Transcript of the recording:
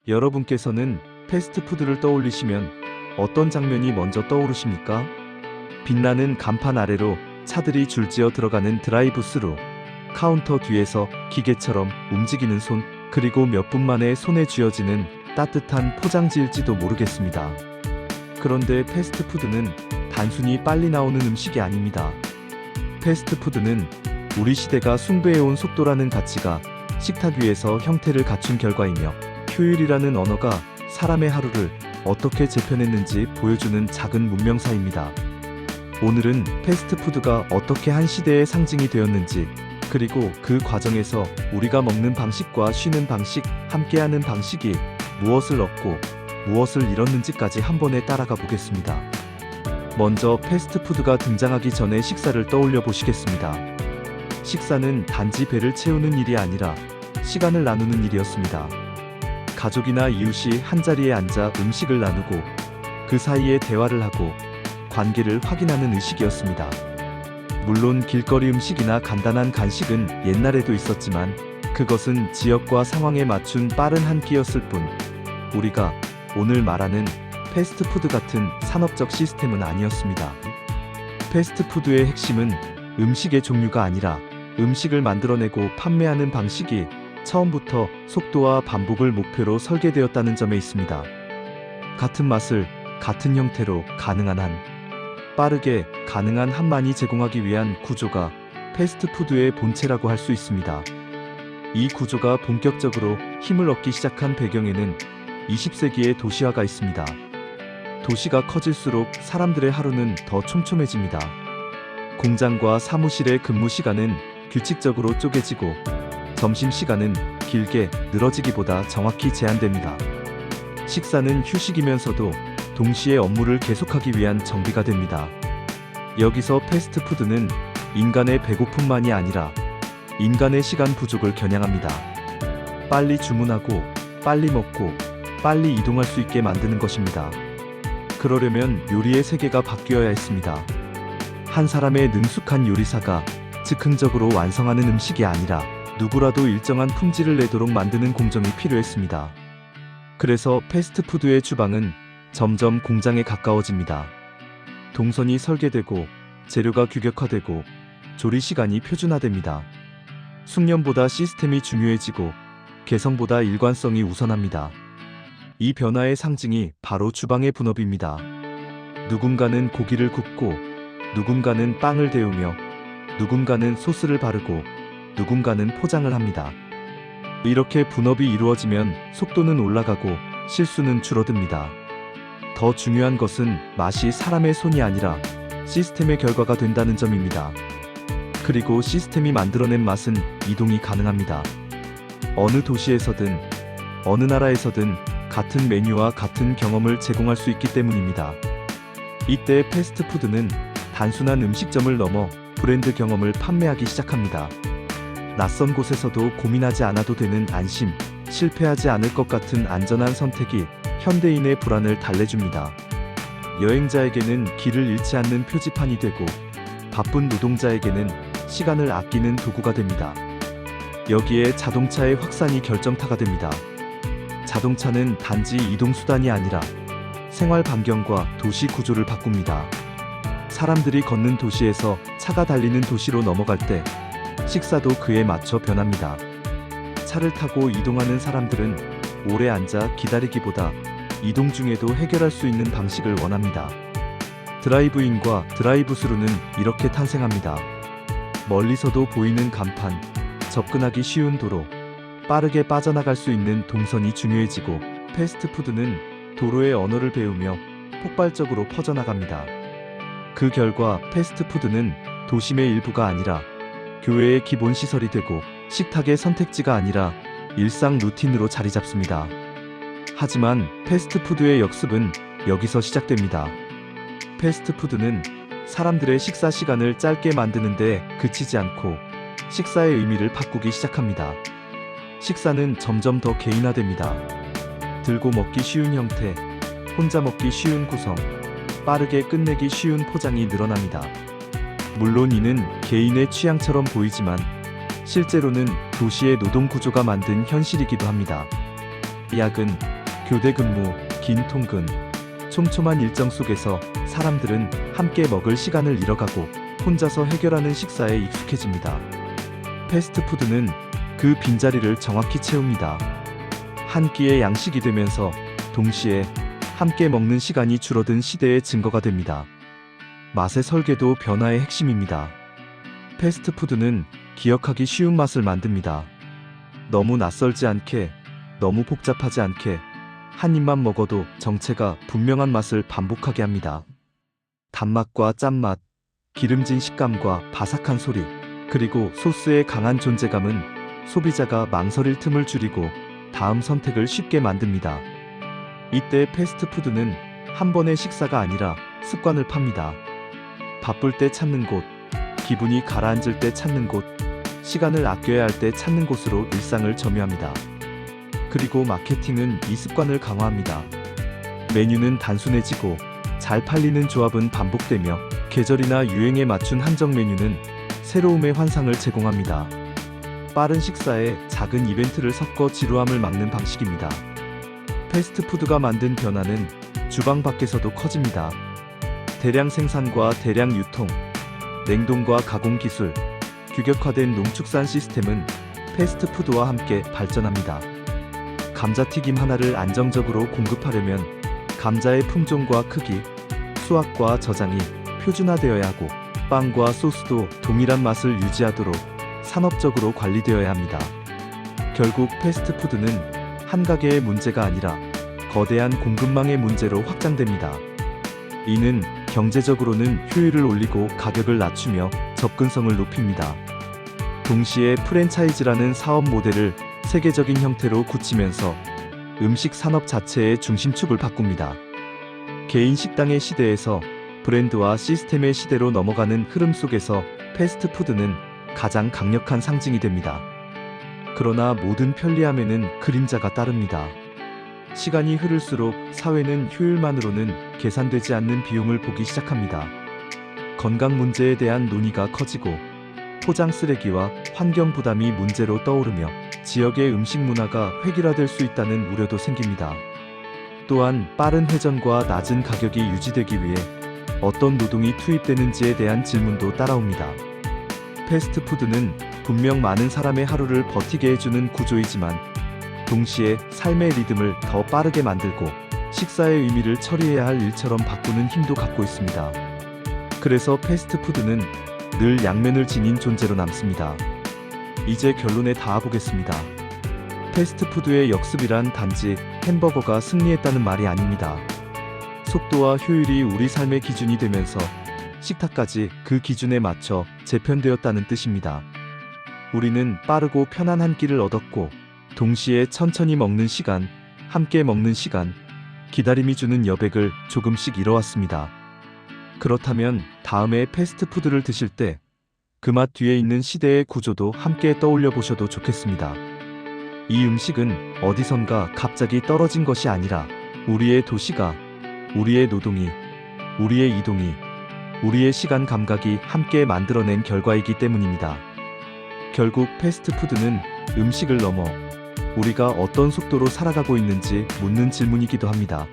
여러분께서는 패스트푸드를 떠올리시면 어떤 장면이 먼저 떠오르십니까? 빛나는 간판 아래로 차들이 줄지어 들어가는 드라이브스루, 카운터 뒤에서 기계처럼 움직이는 손, 그리고 몇 분 만에 손에 쥐어지는 따뜻한 포장지일지도 모르겠습니다. 그런데 패스트푸드는 단순히 빨리 나오는 음식이 아닙니다. 패스트푸드는 우리 시대가 숭배해온 속도라는 가치가 식탁 위에서 형태를 갖춘 결과이며, 효율이라는 언어가 사람의 하루를 어떻게 재편했는지 보여주는 작은 문명사입니다. 오늘은 패스트푸드가 어떻게 한 시대의 상징이 되었는지, 그리고 그 과정에서 우리가 먹는 방식과 쉬는 방식, 함께하는 방식이 무엇을 얻고 무엇을 잃었는지까지 한 번에 따라가 보겠습니다. 먼저 패스트푸드가 등장하기 전에 식사를 떠올려 보시겠습니다. 식사는 단지 배를 채우는 일이 아니라 시간을 나누는 일이었습니다. 가족이나 이웃이 한자리에 앉아 음식을 나누고 그 사이에 대화를 하고 관계를 확인하는 의식이었습니다. 물론 길거리 음식이나 간단한 간식은 옛날에도 있었지만 그것은 지역과 상황에 맞춘 빠른 한 끼였을 뿐, 우리가 오늘 말하는 패스트푸드 같은 산업적 시스템은 아니었습니다. 패스트푸드의 핵심은 음식의 종류가 아니라 음식을 만들어내고 판매하는 방식이 처음부터 속도와 반복을 목표로 설계되었다는 점에 있습니다. 같은 맛을 같은 형태로 가능한 한, 빠르게 가능한 한만이 제공하기 위한 구조가 패스트푸드의 본체라고 할 수 있습니다. 이 구조가 본격적으로 힘을 얻기 시작한 배경에는 20세기의 도시화가 있습니다. 도시가 커질수록 사람들의 하루는 더 촘촘해집니다. 공장과 사무실의 근무 시간은 규칙적으로 쪼개지고 점심시간은 길게 늘어지기보다 정확히 제한됩니다. 식사는 휴식이면서도 동시에 업무를 계속하기 위한 정비가 됩니다. 여기서 패스트푸드는 인간의 배고픔만이 아니라 인간의 시간 부족을 겨냥합니다. 빨리 주문하고 빨리 먹고 빨리 이동할 수 있게 만드는 것입니다. 그러려면 요리의 세계가 바뀌어야 했습니다. 한 사람의 능숙한 요리사가 즉흥적으로 완성하는 음식이 아니라 누구라도 일정한 품질을 내도록 만드는 공정이 필요했습니다. 그래서 패스트푸드의 주방은 점점 공장에 가까워집니다. 동선이 설계되고 재료가 규격화되고 조리 시간이 표준화됩니다. 숙련보다 시스템이 중요해지고 개성보다 일관성이 우선합니다. 이 변화의 상징이 바로 주방의 분업입니다. 누군가는 고기를 굽고, 누군가는 빵을 데우며, 누군가는 소스를 바르고, 누군가는 포장을 합니다. 이렇게 분업이 이루어지면 속도는 올라가고 실수는 줄어듭니다. 더 중요한 것은 맛이 사람의 손이 아니라 시스템의 결과가 된다는 점입니다. 그리고 시스템이 만들어낸 맛은 이동이 가능합니다. 어느 도시에서든 어느 나라에서든 같은 메뉴와 같은 경험을 제공할 수 있기 때문입니다. 이때 패스트푸드는 단순한 음식점을 넘어 브랜드 경험을 판매하기 시작합니다. 낯선 곳에서도 고민하지 않아도 되는 안심, 실패하지 않을 것 같은 안전한 선택이 현대인의 불안을 달래줍니다. 여행자에게는 길을 잃지 않는 표지판이 되고, 바쁜 노동자에게는 시간을 아끼는 도구가 됩니다. 여기에 자동차의 확산이 결정타가 됩니다. 자동차는 단지 이동수단이 아니라 생활 반경과 도시 구조를 바꿉니다. 사람들이 걷는 도시에서 차가 달리는 도시로 넘어갈 때 식사도 그에 맞춰 변합니다. 차를 타고 이동하는 사람들은 오래 앉아 기다리기보다 이동 중에도 해결할 수 있는 방식을 원합니다. 드라이브인과 드라이브스루는 이렇게 탄생합니다. 멀리서도 보이는 간판, 접근하기 쉬운 도로, 빠르게 빠져나갈 수 있는 동선이 중요해지고, 패스트푸드는 도로의 언어를 배우며 폭발적으로 퍼져나갑니다. 그 결과 패스트푸드는 도심의 일부가 아니라 교회의 기본 시설이 되고, 식탁의 선택지가 아니라 일상 루틴으로 자리 잡습니다. 하지만 패스트푸드의 역습은 여기서 시작됩니다. 패스트푸드는 사람들의 식사 시간을 짧게 만드는 데 그치지 않고 식사의 의미를 바꾸기 시작합니다. 식사는 점점 더 개인화됩니다. 들고 먹기 쉬운 형태, 혼자 먹기 쉬운 구성, 빠르게 끝내기 쉬운 포장이 늘어납니다. 물론 이는 개인의 취향처럼 보이지만 실제로는 도시의 노동 구조가 만든 현실이기도 합니다. 야근, 교대 근무, 긴 통근, 촘촘한 일정 속에서 사람들은 함께 먹을 시간을 잃어가고 혼자서 해결하는 식사에 익숙해집니다. 패스트푸드는 그 빈자리를 정확히 채웁니다. 한 끼의 양식이 되면서 동시에 함께 먹는 시간이 줄어든 시대의 증거가 됩니다. 맛의 설계도 변화의 핵심입니다. 패스트푸드는 기억하기 쉬운 맛을 만듭니다. 너무 낯설지 않게, 너무 복잡하지 않게 한 입만 먹어도 정체가 분명한 맛을 반복하게 합니다. 단맛과 짠맛, 기름진 식감과 바삭한 소리, 그리고 소스의 강한 존재감은 소비자가 망설일 틈을 줄이고 다음 선택을 쉽게 만듭니다. 이때 패스트푸드는 한 번의 식사가 아니라 습관을 팝니다. 바쁠 때 찾는 곳, 기분이 가라앉을 때 찾는 곳, 시간을 아껴야 할 때 찾는 곳으로 일상을 점유합니다. 그리고 마케팅은 이 습관을 강화합니다. 메뉴는 단순해지고 잘 팔리는 조합은 반복되며 계절이나 유행에 맞춘 한정 메뉴는 새로움의 환상을 제공합니다. 빠른 식사에 작은 이벤트를 섞어 지루함을 막는 방식입니다. 패스트푸드가 만든 변화는 주방 밖에서도 커집니다. 대량 생산과 대량 유통, 냉동과 가공 기술, 규격화된 농축산 시스템은 패스트푸드와 함께 발전합니다. 감자튀김 하나를 안정적으로 공급하려면 감자의 품종과 크기, 수확과 저장이 표준화되어야 하고 빵과 소스도 동일한 맛을 유지하도록 산업적으로 관리되어야 합니다. 결국 패스트푸드는 한 가게의 문제가 아니라 거대한 공급망의 문제로 확장됩니다. 이는 경제적으로는 효율을 올리고 가격을 낮추며 접근성을 높입니다. 동시에 프랜차이즈라는 사업 모델을 세계적인 형태로 굳히면서 음식 산업 자체의 중심축을 바꿉니다. 개인 식당의 시대에서 브랜드와 시스템의 시대로 넘어가는 흐름 속에서 패스트푸드는 가장 강력한 상징이 됩니다. 그러나 모든 편리함에는 그림자가 따릅니다. 시간이 흐를수록 사회는 효율만으로는 계산되지 않는 비용을 보기 시작합니다. 건강 문제에 대한 논의가 커지고 포장 쓰레기와 환경 부담이 문제로 떠오르며 지역의 음식 문화가 획일화될 수 있다는 우려도 생깁니다. 또한 빠른 회전과 낮은 가격이 유지되기 위해 어떤 노동이 투입되는지에 대한 질문도 따라옵니다. 패스트푸드는 분명 많은 사람의 하루를 버티게 해주는 구조이지만 동시에 삶의 리듬을 더 빠르게 만들고 식사의 의미를 처리해야 할 일처럼 바꾸는 힘도 갖고 있습니다. 그래서 패스트푸드는 늘 양면을 지닌 존재로 남습니다. 이제 결론에 닿아보겠습니다. 패스트푸드의 역습이란 단지 햄버거가 승리했다는 말이 아닙니다. 속도와 효율이 우리 삶의 기준이 되면서 식탁까지 그 기준에 맞춰 재편되었다는 뜻입니다. 우리는 빠르고 편한 한 끼를 얻었고 동시에 천천히 먹는 시간, 함께 먹는 시간, 기다림이 주는 여백을 조금씩 잃어왔습니다. 그렇다면 다음에 패스트푸드를 드실 때 그 맛 뒤에 있는 시대의 구조도 함께 떠올려 보셔도 좋겠습니다. 이 음식은 어디선가 갑자기 떨어진 것이 아니라 우리의 도시가, 우리의 노동이, 우리의 이동이, 우리의 시간 감각이 함께 만들어낸 결과이기 때문입니다. 결국 패스트푸드는 음식을 넘어 우리가 어떤 속도로 살아가고 있는지 묻는 질문이기도 합니다.